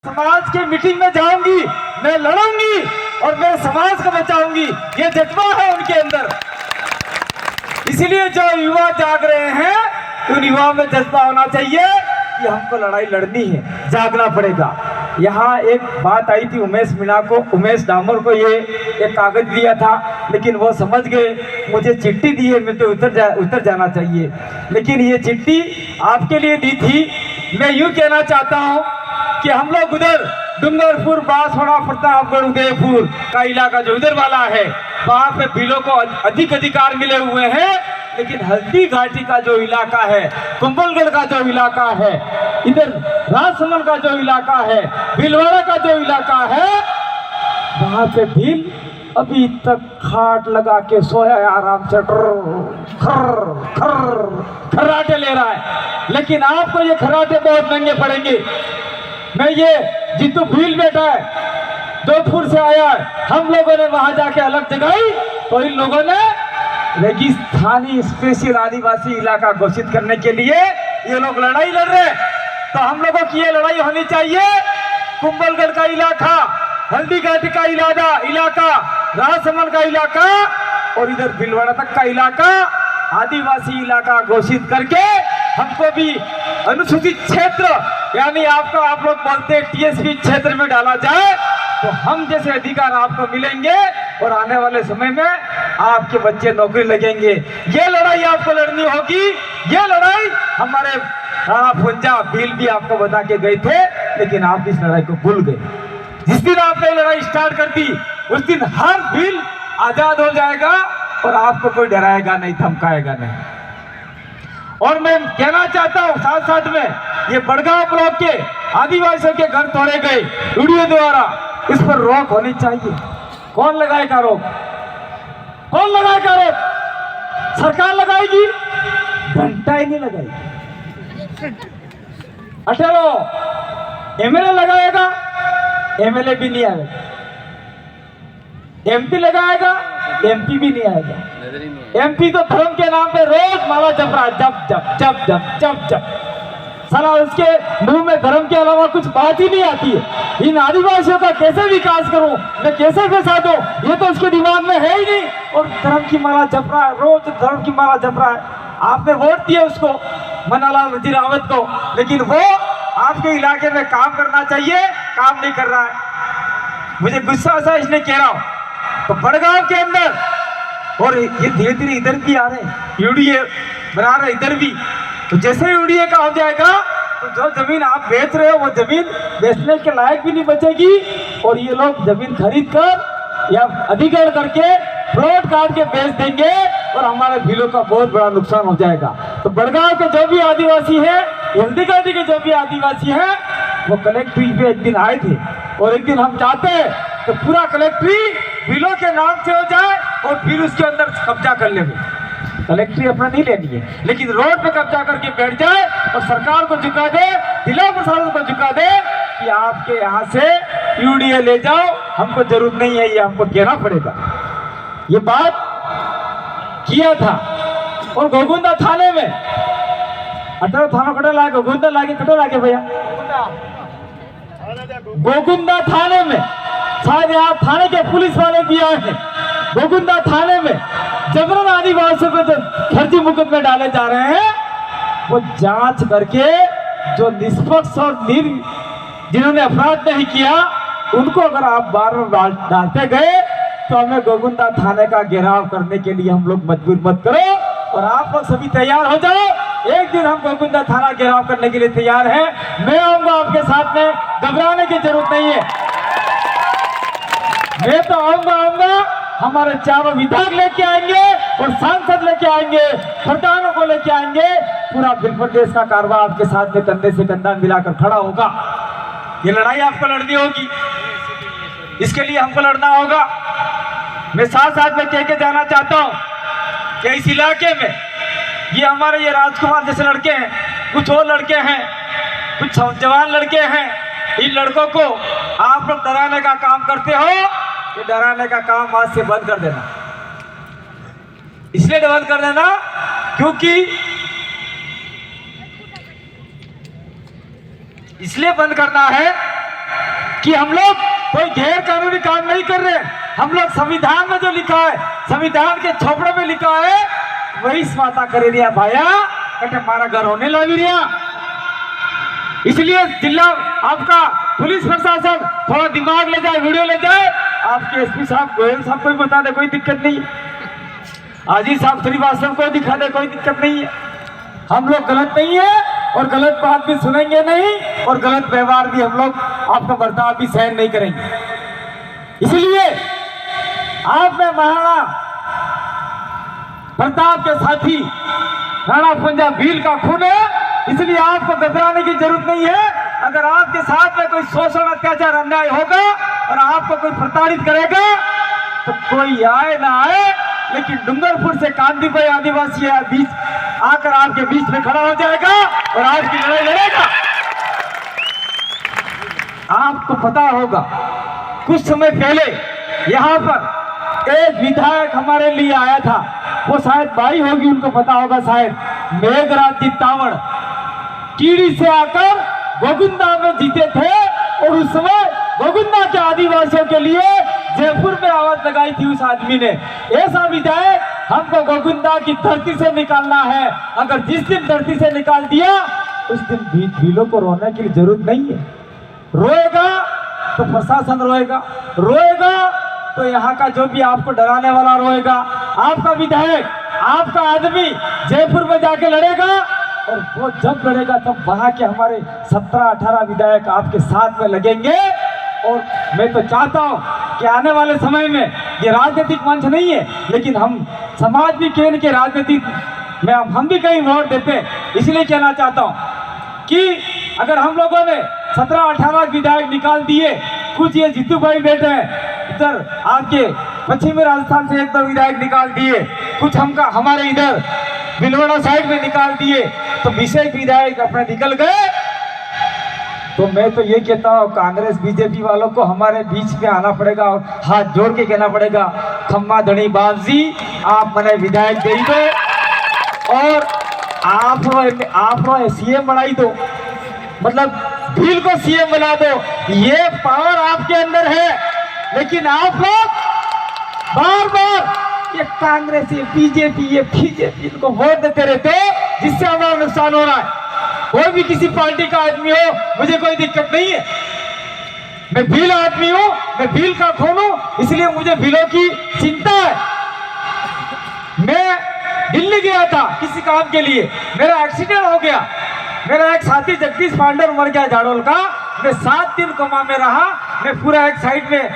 समाज के मीटिंग में जाऊंगी, मैं लड़ूंगी और मैं समाज को बचाऊंगी, ये जज्बा है उनके अंदर। इसीलिए जो युवा जाग रहे हैं उन युवाओं में जज्बा होना चाहिए कि हमको लड़ाई लड़नी है, जागना पड़ेगा। यहाँ एक बात आई थी उमेश मीणा को, उमेश डामोर को ये एक कागज दिया था, लेकिन वो समझ गए मुझे चिट्ठी दी है, मुझे उतर जाना चाहिए। लेकिन ये चिट्ठी आपके लिए दी थी। मैं यूँ कहना चाहता हूँ कि हम लोग उधर डूंगरपुर, बांसवाड़ा, प्रतापगढ़, उदयपुर का इलाका जो उधर वाला है, वहाँ पे भीलों को अधिक अधिकार मिले हुए हैं। लेकिन हल्दी घाटी का जो इलाका है, कुंभलगढ़ का जो इलाका है, इधर राजसमंद का जो इलाका है, भीलवाड़ा का जो इलाका है, वहाँ पे भील अभी तक खाट लगा के सोया है आराम से, खर्राटे ले रहा है। लेकिन आपको ये खर्राटे बहुत महंगे पड़ेंगे। मैं ये जीतू भील बेटा है, जोधपुर से आया है, हम लोगों ने वहां जाके अलग जगाई तो इन लोगों ने रेगिस्तानी स्पेशल आदिवासी इलाका घोषित करने के लिए ये लोग लड़ाई लड़ रहे हैं। तो हम लोगों की ये लड़ाई होनी चाहिए। कुंभलगढ़ का इलाका, हल्दी घाटी का इलाका, राजसमंद का इलाका और इधर भीलवाड़ा तक का इलाका आदिवासी इलाका घोषित करके हमको भी अनुसूचित क्षेत्र, यानी आप लोग बोलते हैं टीएसपी क्षेत्र में डाला जाए तो हम जैसे अधिकार आपको मिलेंगे और आने वाले समय में आपके बच्चे नौकरी लगेंगे। ये लड़ाई आपको लड़नी होगी। ये लड़ाई हमारे राणा फुंजा भील भी आपको बता के गए थे, लेकिन आप इस लड़ाई को भूल गए। जिस दिन आपने लड़ाई स्टार्ट कर दी उस दिन हर भील आजाद हो जाएगा और आपको कोई डराएगा नहीं, धमकाएगा नहीं। और मैं कहना चाहता हूँ साथ साथ में, ये बड़गांव ब्लॉक के आदिवासियों के घर तोड़े गए वीडियो द्वारा, इस पर रोक होनी चाहिए। कौन लगाएगा रोक? कौन लगाएगा रोक? सरकार लगाएगी? घंटा ही नहीं लगाएगी। अटेलो एमएलए लगाएगा? एमएलए भी नहीं आएगा। एमपी लगाएगा? एमपी भी नहीं आएगा। एमपी तो धर्म के नाम पे रोज माला जप रहा है, जप जप जप जप जप जप। साला उसके मुंह में धर्म के अलावा कुछ बात ही नहीं आती है। इन आदिवासियों का कैसे विकास करूं, मैं कैसे फंसा दूं, ये तो उसके दिमाग में है ही नहीं। और धर्म की माला जप रहा है, रोज धर्म की माला जप रहा है। आपने वोट दिया उसको, मन्नालाल वजीरावत को, लेकिन वो आपके इलाके में काम करना चाहिए, काम नहीं कर रहा है। मुझे गुस्सा सा इसलिए कह रहा हूँ। तो बड़गांव के अंदर, और ये धीरे धीरे इधर भी आ रहे हैं, यूडीए बना रहे इधर भी। तो जैसे यूडीए का हो जाएगा तो जो जमीन आप बेच रहे हो वो जमीन बेचने के लायक भी नहीं बचेगी, और ये लोग जमीन खरीद कर या अधिग्रहण करके प्लॉट काट के बेच देंगे और हमारे भीलों का बहुत बड़ा नुकसान हो जाएगा। तो बड़गांव के जो भी आदिवासी हैं, हल्दी घाटी के जो भी आदिवासी हैं, वो कलेक्ट्री पे एक दिन आए थे, और एक दिन हम चाहते हैं तो पूरा कलेक्ट्री भीलों के नाम से हो जाए और फिर उसके अंदर कब्जा कर ले। कलेक्ट्री अपना नहीं लेनी है, लेकिन रोड पे कब्जा करके बैठ जाए और सरकार को झुका दे, जिला प्रशासन को झुका दे कि आपके यहाँ से यूडीए ले जाओ, हमको जरूरत नहीं है, ये हमको कहना पड़ेगा। ये बात किया था। और गोगुंदा थाने में अठारह थाना कटा लागे, गोगुंदा लागे, कटा लागे भैया, गोगुंदा थाने में शायद यहाँ थाने के पुलिस वाले भी आए हैं। गोगुंदा थाने में जबरन आदिवासियों पे जो फर्जी मुकदमे डाले जा रहे हैं, वो जांच करके जो निष्पक्ष और जिन्होंने अपराध नहीं किया उनको अगर आप बार बार डालते गए तो हमें गोगुंदा थाने का घेराव करने के लिए हम लोग मजबूर मत करो। और आप लोग सभी तैयार हो जाओ, एक दिन हम गोगुंदा थाना घेराव करने के लिए तैयार हैं। मैं आऊंगा आपके साथ में, घबराने की जरूरत नहीं है। मैं तो आऊंगा, हमारे चारों विधायक लेके आएंगे और सांसद लेके आएंगे, प्रधानों को लेके आएंगे। पूरा बिल प्रदेश का कारवा आपके साथ में कंधे से कंधा मिलाकर खड़ा होगा। ये लड़ाई आपको लड़नी होगी, इसके लिए हमको लड़ना होगा। मैं साथ साथ में कह के जाना चाहता हूँ कि इस इलाके में ये हमारे ये राजकुमार जैसे लड़के हैं, कुछ और लड़के हैं, कुछ जवान लड़के हैं। इन लड़कों को आप लोग डराने का काम करते हो, ये डराने का काम आज से बंद कर देना। इसलिए बंद कर देना क्योंकि इसलिए बंद करना है कि हम लोग कोई गैर कानूनी काम नहीं कर रहे। हम लोग संविधान में जो लिखा है, संविधान के छोपड़े में लिखा है, वही माता करे रिया भाया कटे हमारा घर होने लगी रिया। इसलिए जिला आपका पुलिस प्रशासन थोड़ा दिमाग ले जाए, वीडियो ले जाए, आपके एसपी साहब गोयल साहब को भी बता दे, कोई दिक्कत नहीं है। आजी साहब श्रीवास्तव को दिखा दे, कोई दिक्कत नहीं है। हम लोग गलत नहीं है और गलत बात भी सुनेंगे नहीं और गलत व्यवहार भी हम लोग आपका बर्ताव भी सहन नहीं करेंगे। इसलिए आप में महाराणा प्रताप के साथी राणा पंजाब भील का खून है, इसलिए आपको घबराने की जरूरत नहीं है। अगर आपके साथ में कोई शोषण अत्याचार अन्याय होगा और आपको कोई प्रताड़ित करेगा तो कोई आए ना आए, लेकिन डूंगरपुर से कांदी भाई आदिवासी बीच आकर आपके बीच में खड़ा हो जाएगा और आपकी लड़ाई लड़ेगा। आपको पता होगा कुछ समय पहले यहाँ पर एक विधायक हमारे लिए आया था, वो शायद भाई होगी, उनको पता होगा शायद, मेघराज चित्तावड़ कीड़ी से आकर गोविंदा में जीते थे और उस समय गोविंदा के आदिवासियों के लिए जयपुर में आवाज लगाई थी उस आदमी ने। ऐसा विधायक हमको गोविंदा की धरती से निकालना है। अगर जिस दिन धरती से निकाल दिया उस दिन भीलों को रोने की जरूरत नहीं है। रोएगा तो प्रशासन रोएगा, रोएगा तो यहाँ का जो भी आपको डराने वाला रोएगा। आपका विधायक, आपका आदमी जयपुर में जाके लड़ेगा और वो जब लड़ेगा तब वहां के हमारे 17-18 विधायक आपके साथ में लगेंगे। और मैं तो चाहता हूं कि आने वाले समय में ये राजनीतिक मंच नहीं है, लेकिन हम समाज भी केंद्र के राजनीतिक में हम भी कहीं वोट देते हैं। इसलिए कहना चाहता हूं कि अगर हम लोगों ने 17-18 विधायक निकाल दिए, कुछ ये जीतू भाई बैठे हैं इधर, आपके पश्चिमी राजस्थान से 1-2 विधायक निकाल दिए, कुछ हमारे इधर भिलवाड़ा साइड में निकाल दिए, तो 20 विधायक अपने निकल गए। तो मैं तो ये कहता हूँ कांग्रेस बीजेपी वालों को हमारे बीच में आना पड़ेगा और हाथ जोड़ के कहना पड़ेगा, खम्मा धनी बाप जी आप मने विधायक दे दो और आप सीएम बनाई दो, मतलब भील को सीएम बना दो। ये पावर आपके अंदर है, लेकिन आप लोग बार बार ये कांग्रेस, ये बीजेपी, ये बीजेपी इनको वोट देते रहते हो, जिससे हमारा नुकसान हो रहा है। कोई भी किसी पार्टी का आदमी हो, मुझे कोई दिक्कत नहीं है। मैं भील आदमी हूं, मैं भील का खून हूं, इसलिए मुझे भीलों की चिंता है। मैं दिल्ली गया था किसी काम के लिए, मेरा एक्सीडेंट हो गया। मेरा एक साथी जगदीश पांडर मर गया झाड़ोल का। मैं 7 दिन कोमा में रहा, मैं पूरा एक साइड में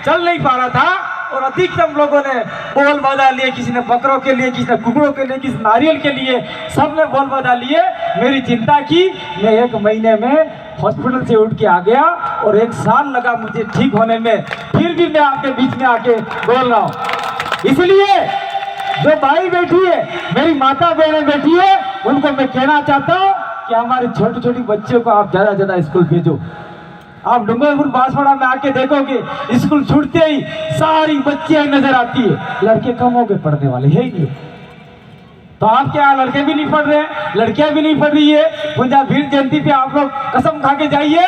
चल नहीं पा रहा था और अधिकतम लोगों ने बोल बजा लिए, किसी ने बकरों के लिए, किसी ने कुकड़ों के लिए, किसी नारियल के लिए, सब ने बोल बजा लिए। मेरी चिंता की, मैं 1 महीने में हॉस्पिटल से उठ के आ गया और 1 साल लगा मुझे ठीक होने में, फिर भी मैं आपके बीच में आके बोल रहा हूँ। इसलिए जो भाई बैठी है, मेरी माता बहनें बैठी है, उनको मैं कहना चाहता हूँ कि हमारे छोटी छोटी बच्चों को आप ज़्यादा ज़्यादा स्कूल भेजो। आप डूंगरपुर बांसवाड़ा में आके देखोगे स्कूल छूटते ही सारी बच्चियां नजर आती है, लड़के कम हो गए पढ़ने वाले है ही नहीं। तो आप क्या लड़के भी नहीं पढ़ रहे हैं, लड़कियां भी नहीं पढ़ रही है। पंजाब भील जयंती पे आप लोग कसम खा के जाइए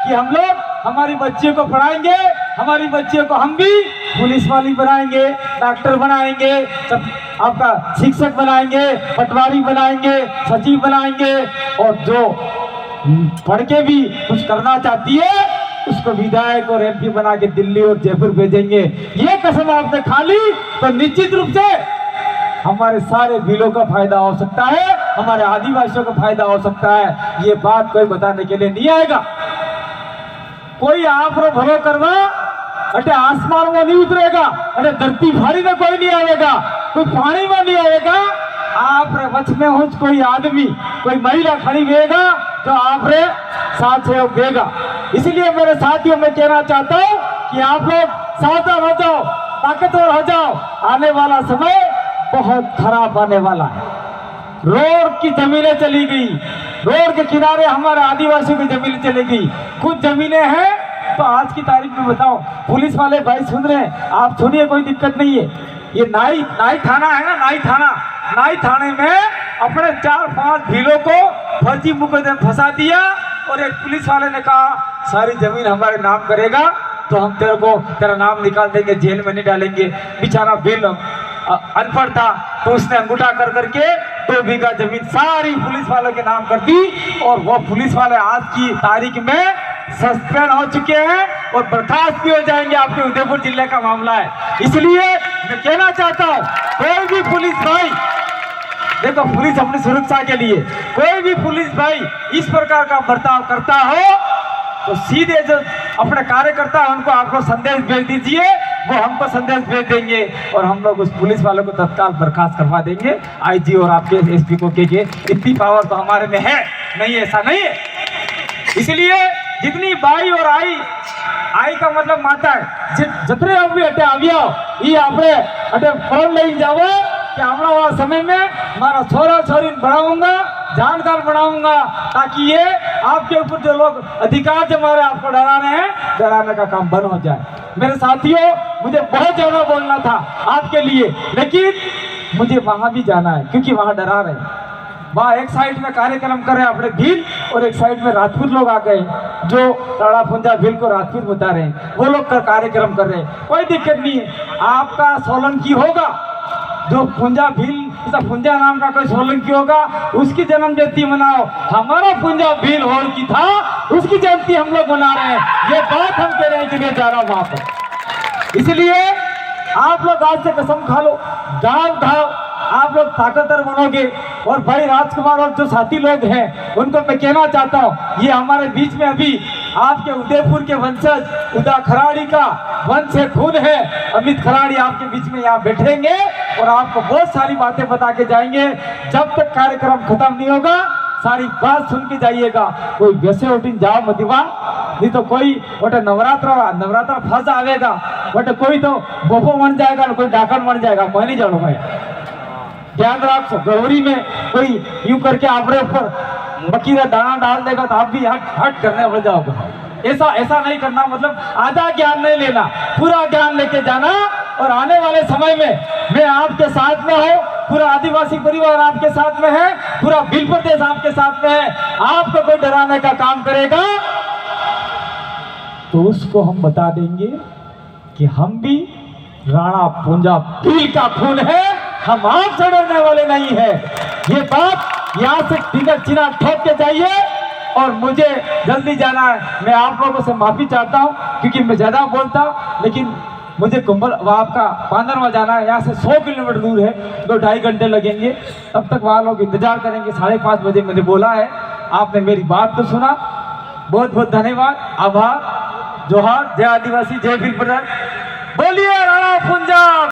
कि हम लोग हमारी बच्चियों को पढ़ाएंगे, हमारी बच्चियों को हम भी पुलिस वाली बनाएंगे, डॉक्टर बनाएंगे, सब आपका शिक्षक बनाएंगे, पटवारी बनाएंगे, सचिव बनाएंगे, और जो पढ़ के भी कुछ करना चाहती है उसको विधायक और एमपी बना के दिल्ली और जयपुर भेजेंगे। ये कसम आपने खा ली तो निश्चित रूप से हमारे सारे भीलों का फायदा हो सकता है, हमारे आदिवासियों का फायदा हो सकता है। ये बात कोई बताने के लिए नहीं आएगा। कोई आप रो भलो करवा अटे आसमान में नहीं उतरेगा, अटे धरती भारी में कोई नहीं आएगा, कोई पानी में नहीं आएगा। आप वच में हो कोई आदमी, कोई महिला खड़ी रहेगा जो आप रे साथ सहयोग देगा। इसलिए मेरे साथियों में कहना चाहता हूँ कि आप लोग सावधान हो जाओ, ताकतवर हो जाओ। आने वाला समय बहुत खराब आने वाला है। रोड की जमीनें चली गई, रोड के किनारे हमारे आदिवासियों की जमीनें चली गई। कुछ जमीनें हैं तो आज की तारीख में बताओ, पुलिस वाले भाई सुन रहे हैं, आप सुनिए, कोई दिक्कत नहीं है। ये नाई थाना है ना, नाई थाने में अपने 4-5 भीलों को फर्जी मुकदमे फंसा दिया और एक पुलिस वाले ने कहा सारी जमीन हमारे नाम करेगा तो हम तेरा नाम निकाल देंगे, जेल में नहीं डालेंगे। बेचारा बिल अनपढ़ था तो उसने अंगूठा कर करके 2 बीघा जमीन सारी पुलिस वालों के नाम कर दी, और वो पुलिस वाले आज की तारीख में सस्पेंड हो चुके हैं और बर्खास्त भी हो जाएंगे। आपके उदयपुर जिले का मामला है। इसलिए मैं कहना चाहता हूँ, कोई भी पुलिस भाई, देखो पुलिस अपनी सुरक्षा के लिए, कोई भी पुलिस भाई इस प्रकार का बर्ताव करता हो तो सीधे जो अपने कार्यकर्ता है उनको आप लोग संदेश भेज दीजिए, वो हमको संदेश भेज देंगे और हम लोग उस पुलिस वालों को तत्काल बर्खास्त करवा देंगे। आईजी और आपके एसपी को के इतनी पावर तो हमारे में है नहीं, ऐसा नहीं है। इसलिए जितनी बाई और आई का मतलब माता है, जितने हम भी हटे आविया ये आपने हटे फोन ले जाओ कि आने वाला समय में हमारा छोरा छोरी बढ़ाऊंगा, जानकार बढ़ाऊंगा, ताकि ये आपके ऊपर जो लोग अधिकार जमा रहे आपको डरा रहे हैं, डराने का काम बंद हो जाए। मेरे साथियों, मुझे बहुत ज्यादा बोलना था आपके लिए, लेकिन मुझे वहां भी जाना है क्योंकि वहां डरा रहे हैं। वहाँ एक साइड में कार्यक्रम कर रहे हैं अपने भील, और एक साइड में राजपूत लोग आ गए जो टाड़ा पुंजा भील को राजपूत बता रहे हैं, वो लोग कार्यक्रम कर रहे हैं। कोई दिक्कत नहीं है, आपका सोलंकी होगा जो पुंजा भील, पुंजा नाम का कोई सोलंकी होगा, उसकी जन्म जयंती मनाओ। हमारा पुंजा भील होल की था, उसकी जयंती हम लोग मना रहे हैं। ये बात हम कहने के लिए जा रहा हूँ वहां पर। इसलिए आप लोग आज से कसम खा लो, गाँव गाँव आप लोग ताकतवर बनोगे। और भाई राजकुमार और जो साथी लोग हैं उनको मैं कहना चाहता हूँ, ये हमारे बीच में अभी आपके उदयपुर के वंशज उदा खराड़ी का वंश है, खून है। अमित खराड़ी आपके बीच में यहाँ बैठेंगे और आपको बहुत सारी बातें बता के जाएंगे। जब तक कार्यक्रम खत्म नहीं होगा सारी बात सुन के जाइएगा। कोई वैसे उठिन जाओ मतिवा, नहीं तो कोई वोटे नवरात्र फंस आवेगा, वोटे कोई तो बोपो बन जाएगा, कोई डाकन बन जाएगा। मैं नहीं जानू भाई, ध्यान रखो। गौरी में कोई यूं करके आपरे ऊपर मकीरा दाना डाल देगा तो आप भी हट करने लग जाओगे। ऐसा नहीं करना, मतलब आधा ज्ञान नहीं लेना, पूरा ज्ञान लेके जाना। और आने वाले समय में मैं आपके साथ में हूँ, पूरा आदिवासी परिवार आपके साथ में है, पूरा भील प्रदेश आपके साथ में है। आपको कोई डराने का काम करेगा तो उसको हम बता देंगे कि हम भी राणा पुंजा भील का खून है, हम आपसे डरने वाले नहीं है। ये बात यहाँ से टिकट चिन्ह ठोक के जाइए। और मुझे जल्दी जाना है, मैं आप लोगों से माफी चाहता हूँ क्योंकि मैं ज्यादा बोलता हूँ, लेकिन मुझे कुंभल आपका पांदरवा जाना है। यहाँ से 100 किलोमीटर दूर है, 2-2.5 घंटे लगेंगे। तब तक वहाँ लोग इंतजार करेंगे। 5:30 बजे मैंने बोला है, आपने मेरी बात तो सुना। बहुत बहुत धन्यवाद, आभार, जोहार, जय आदिवासी, जय भील प्रधान। बोलिए